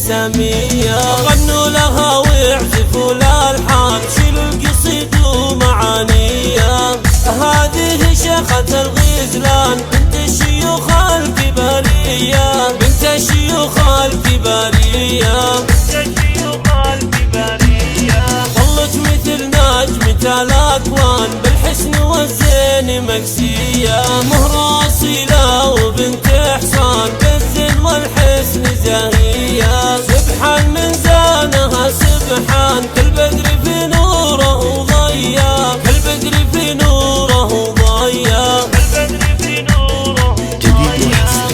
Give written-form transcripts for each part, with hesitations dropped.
سمية. غنوا لها واعزفوا الألحان، شيلوا القصيد ومعانية. هذه شيخة الغزلان بنت الشيوخ الكبارية، بنت الشيوخ الكبارية، ظلت مثل نجمة الأكوان بالحسن والزين مكسية. مهر أصيلة وبنت إحسان بالزين والحسن زاهية. سبحان من زانها سبحان، كل بدر في نوره ضيا، كل بدر في نوره ضيا.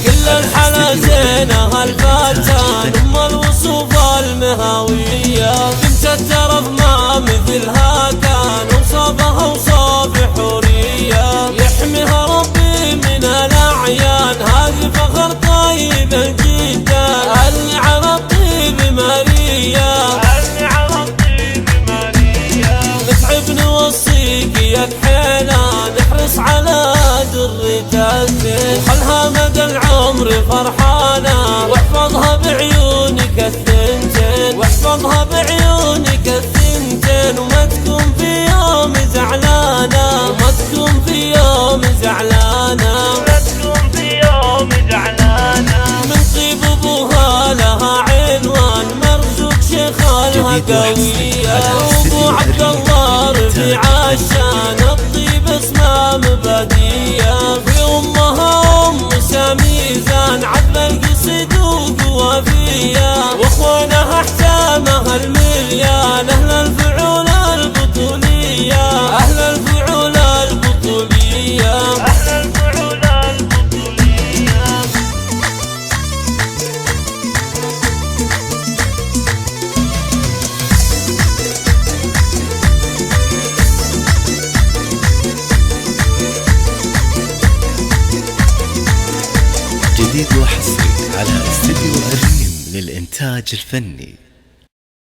كل الحلا زينها الفتان، أم الوصوف المهاوية. بنت الترف ما مثلها كان، وصابها وصاب حورية. يحميها ربي من الأعيان، هذه فخر طيب جدا. اللي على الطيب ماريا، نتعب نوصيك يا كحيلان، احرص على درة الزين، خلها مدى العمر فرحانة. واحفظها بعيونك الثنتين، واحفظها بعيونك الثنتين. وما تكون في يوم زعلانة، وما تكون في يوم زعلانة، من طيب ابوها لها عنوان، مرزوق شيخالها قوية. وابو عبد الله رفيع الشان، الطيب اسمه مبادية. في امها ام سميزان، عذب القصيد وقوافية. واخوانها احتامها المليان، اهل الفعول البطولية، اهل الفعول البطولية. جديد وحصري على استديو الريم للإنتاج الفني.